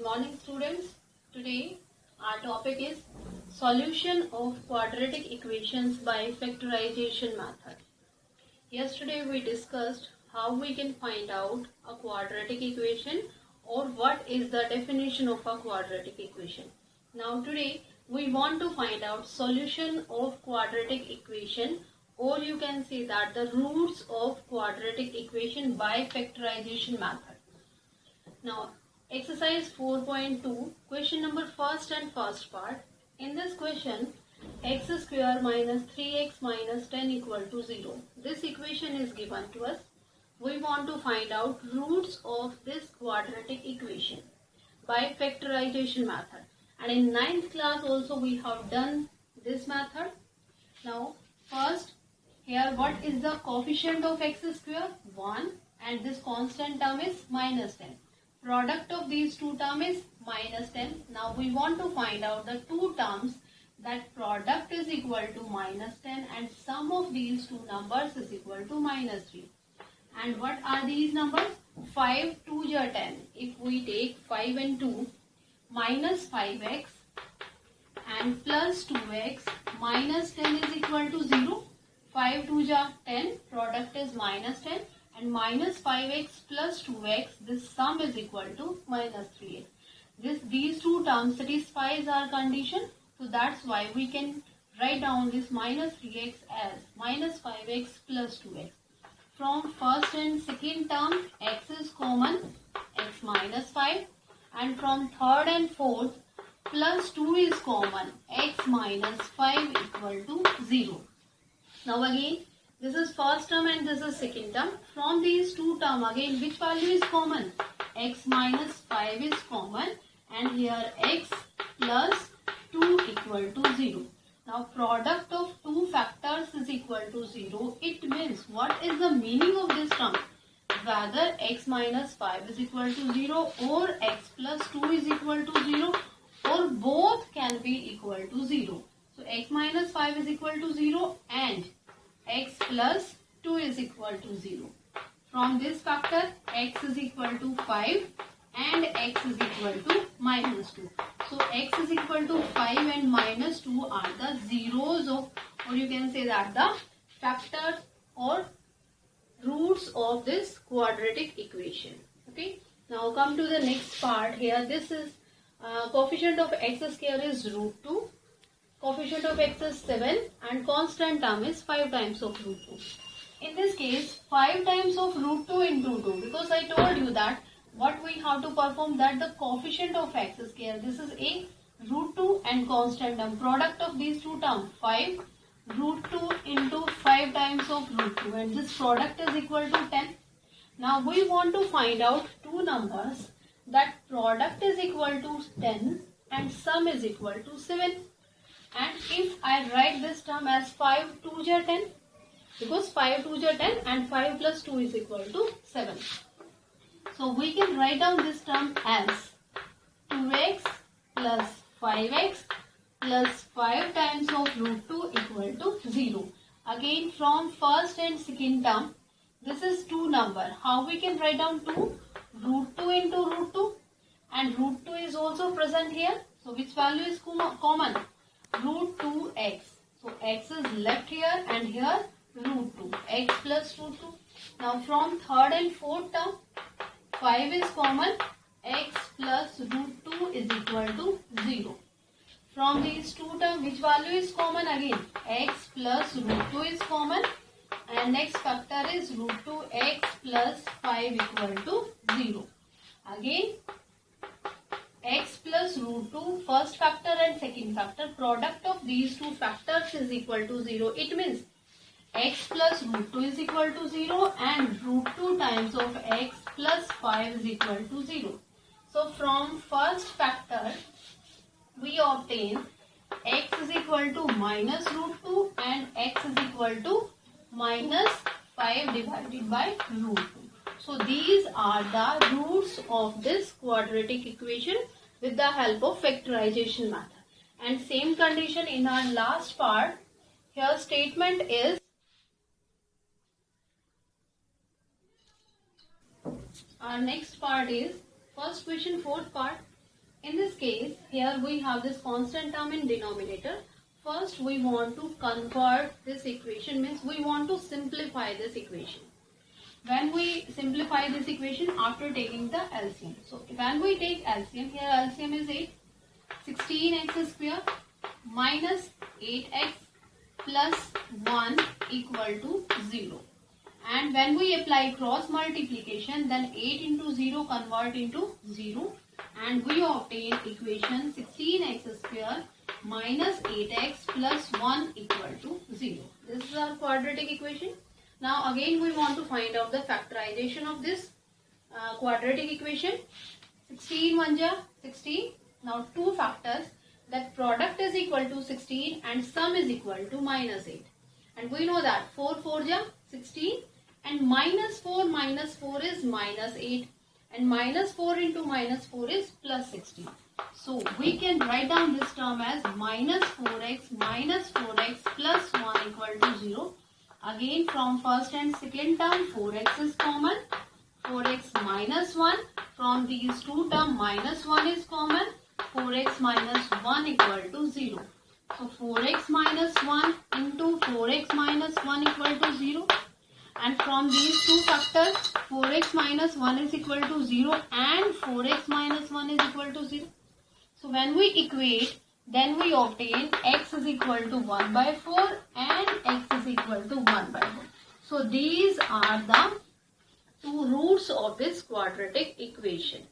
morning students. Today our topic is solution of quadratic equations by factorization method. Yesterday we discussed how we can find out a quadratic equation or what is the definition of a quadratic equation. Now today we want to find out solution of quadratic equation, or you can say that the roots of quadratic equation by factorization method. Now, exercise 4.2, question number first and first part. In this question, x square minus 3x minus 10 equal to 0. This equation is given to us. We want to find out roots of this quadratic equation by factorization method. And in 9th class also we have done this method. Now, first, here what is the coefficient of x square? 1, and this constant term is minus 10. Product of these two terms is minus 10. Now we want to find out the two terms that product is equal to minus 10 and sum of these two numbers is equal to minus 3. And what are these numbers? 5, 2 are 10. If we take 5 and 2, minus 5x and plus 2x minus 10 is equal to 0. 5 2 are 10, product is minus 10. And minus 5x plus 2x, this sum is equal to minus 3x. These two terms satisfies our condition. So that's why we can write down this minus 3x as minus 5x plus 2x. From first and second term, x is common, x minus 5. And from third and fourth, plus 2 is common, x minus 5 equal to 0. Now again, this is first term and this is second term. From these two terms, again, which value is common? X minus 5 is common, and here x plus 2 equal to 0. Now, product of two factors is equal to 0. It means, what is the meaning of this term? Whether x minus 5 is equal to 0 or x plus 2 is equal to 0, or both can be equal to 0. So, x minus 5 is equal to 0 and x plus 2 is equal to 0. From this factor, x is equal to 5 and x is equal to minus 2. So, x is equal to 5 and minus 2 are the zeros of, or you can say that the factors or roots of this quadratic equation. Okay. Now, come to the next part here. This is coefficient of x square is root 2. Coefficient of x is 7 and constant term is 5 times of root 2. In this case, 5 times of root 2 into 2, because I told you that what we have to perform, that the coefficient of x square, this is a root 2 and constant term. Product of these two terms, 5 root 2 into 5 times of root 2, and this product is equal to 10. Now we want to find out two numbers that product is equal to 10 and sum is equal to 7. And if I write this term as 5 2 are 10, because 5 2 are 10 and 5 plus 2 is equal to 7. So we can write down this term as 2x plus 5x plus 5 times of root 2 equal to 0. Again, from first and second term, this is two number. How we can write down 2? Root 2 into root 2, and root 2 is also present here. So which value is common? Root 2x. So x is left here and here root 2. X plus root 2. Now from third and fourth term, 5 is common. X plus root 2 is equal to 0. From these two terms, which value is common again? X plus root 2 is common. And next factor is root 2x plus 5 equal to 0. Again, x plus root 2, first factor and second factor, product of these two factors is equal to 0. It means x plus root 2 is equal to 0 and root 2 times of x plus 5 is equal to 0. So from first factor, we obtain x is equal to minus root 2 and x is equal to minus 5 divided by root 2. So these are the roots of this quadratic equation with the help of factorization method. And same condition in our last part. Here statement is our next part is first question, fourth part. In this case, here we have this constant term in denominator. First, we want to convert this equation, means we want to simplify this equation. When we simplify this equation after taking the LCM. So, when we take LCM, here LCM is 8. 16x square minus 8x plus 1 equal to 0. And when we apply cross multiplication, then 8 into 0 convert into 0. And we obtain equation 16x square minus 8x plus 1 equal to 0. This is our quadratic equation. Now again we want to find out the factorization of this quadratic equation. 16 1 ja 16. Now two factors, that product is equal to 16 and sum is equal to minus 8. And we know that 4 4 ja 16 and minus 4 is minus 8. And minus 4 into minus 4 is plus 16. So we can write down this term as minus 4x plus 1 equal to 0. Again from first and second term 4x is common. 4x minus 1. From these two terms minus 1 is common. 4x minus 1 equal to 0. So 4x minus 1 into 4x minus 1 equal to 0. And from these two factors, 4x minus 1 is equal to 0 and 4x minus 1 is equal to 0. So when we equate, then we obtain x is equal to 1 by 4 and x is equal to 1 by 4. So these are the two roots of this quadratic equation.